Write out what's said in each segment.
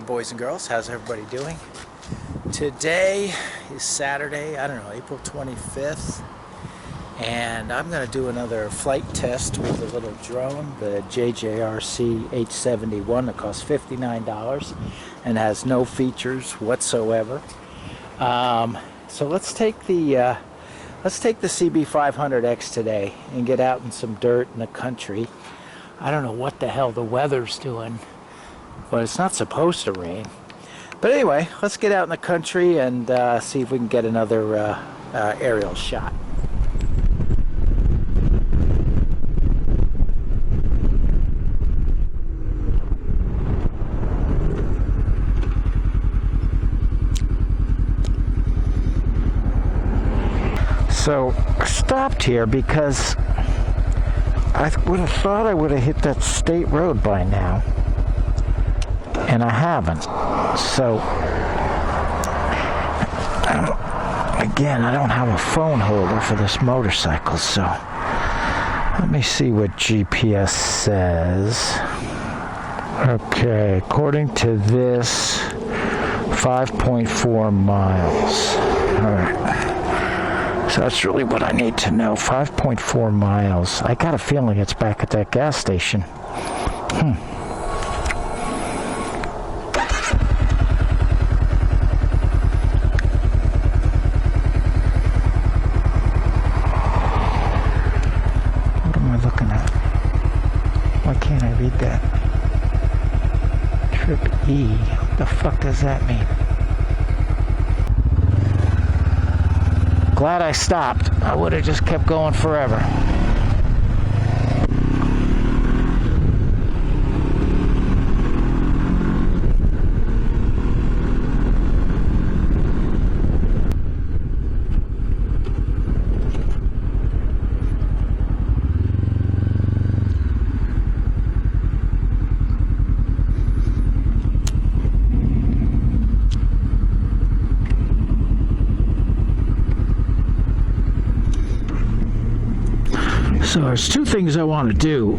boys and girls. How's everybody doing? Today is Saturday, I don't know, April 25th, and I'm going to do another flight test with a little drone, the JJRC H71 that costs $59 and has no features whatsoever. So let's take the CB500X today and get out in some dirt in the country. I don't know what the hell the weather's doing, but it's not supposed to rain. But anyway, let's get out in the country and see if we can get another aerial shot. So I stopped here because I would have thought I would have hit that state road by now, and I haven't. So again, I don't have a phone holder for this motorcycle, so let me see what GPS says. Okay, according to this, 5.4 miles. All right. So that's really what I need to know. 5.4 miles. I got a feeling it's back at that gas station. What am I looking at? Why can't I read that? Trip E. What the fuck does that mean? Glad I stopped. I would have just kept going forever. So there's two things I want to do.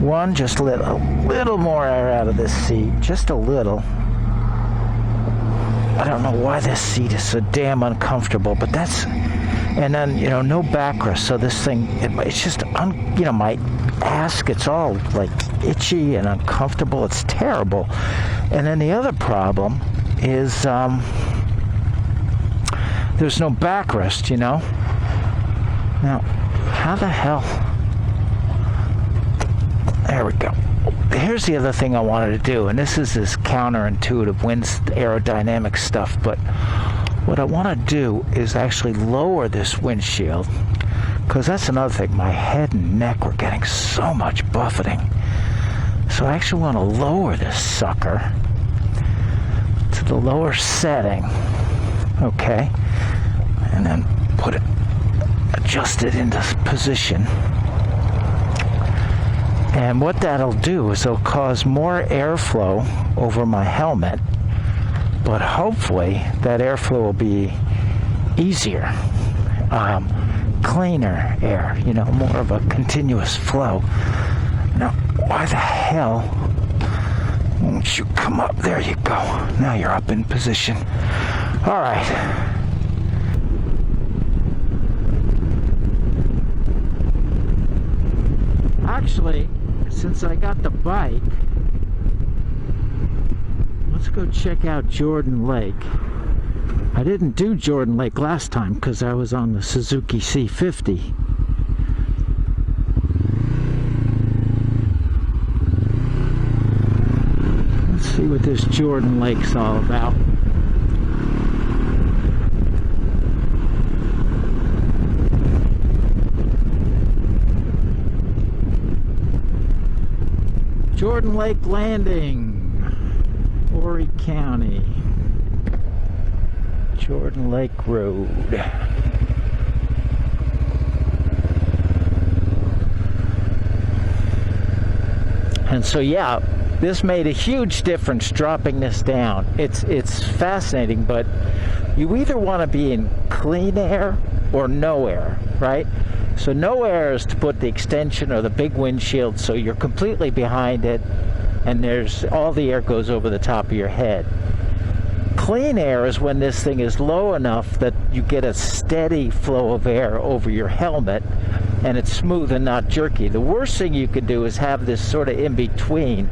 One, just let a little more air out of this seat, just a little. I don't know why this seat is so damn uncomfortable, but that's, and then, you know, no backrest, so this thing, it's just, you know, my ass gets all like itchy and uncomfortable. It's terrible. And then the other problem is there's no backrest, you know. Now, how the hell? There we go. Here's the other thing I wanted to do, and this is this counterintuitive wind aerodynamic stuff, but what I want to do is actually lower this windshield, because that's another thing. My head and neck were getting so much buffeting. So I actually want to lower this sucker to the lower setting, okay? And then put it, adjust it into position. And what that'll do is it'll cause more airflow over my helmet, but hopefully that airflow will be easier, cleaner air, you know, more of a continuous flow. Now, why the hell won't you come up? There you go. Now you're up in position. All right. Actually, since I got the bike, let's go check out Jordan Lake. I didn't do Jordan Lake last time because I was on the Suzuki C50. Let's see what this Jordan Lake's all about. Jordan Lake Landing, Horry County, Jordan Lake Road. And so yeah, this made a huge difference dropping this down. It's fascinating, but you either want to be in clean air or no air, right? So no air is to put the extension or the big windshield so you're completely behind it and there's all the air goes over the top of your head. Clean air is when this thing is low enough that you get a steady flow of air over your helmet and it's smooth and not jerky. The worst thing you could do is have this sort of in between,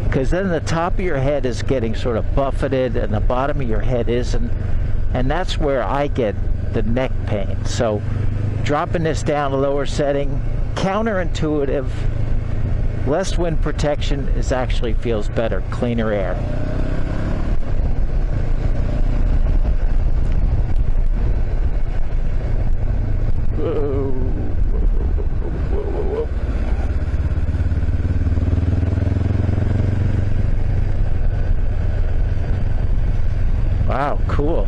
because then the top of your head is getting sort of buffeted and the bottom of your head isn't, and that's where I get the neck pain. So dropping this down to lower setting, counterintuitive, less wind protection is actually feels better, cleaner air. Wow, cool.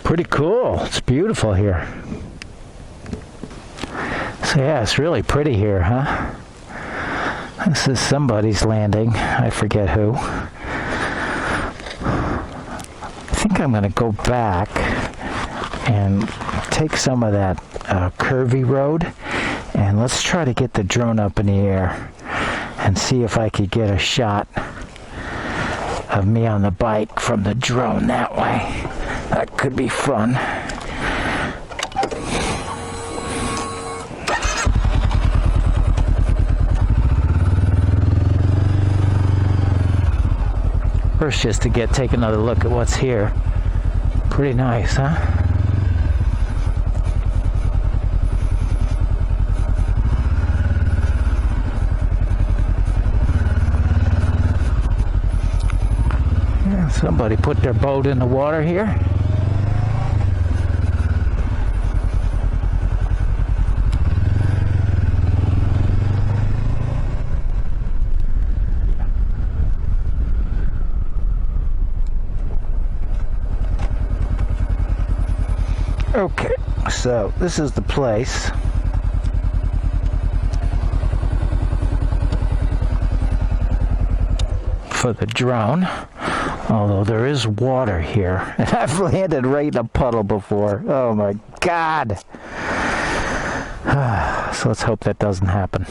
Pretty cool. It's beautiful here. So yeah, it's really pretty here, huh? This is somebody's landing. I forget who. I think I'm going to go back and take some of that curvy road, and let's try to get the drone up in the air and see if I could get a shot of me on the bike from the drone that way. That could be fun. First, just to take another look at what's here. Pretty nice, huh? Yeah, somebody put their boat in the water here. Okay, so this is the place. For the drone, although there is water here, and I've landed right in a puddle before. Oh my God! So let's hope that doesn't happen.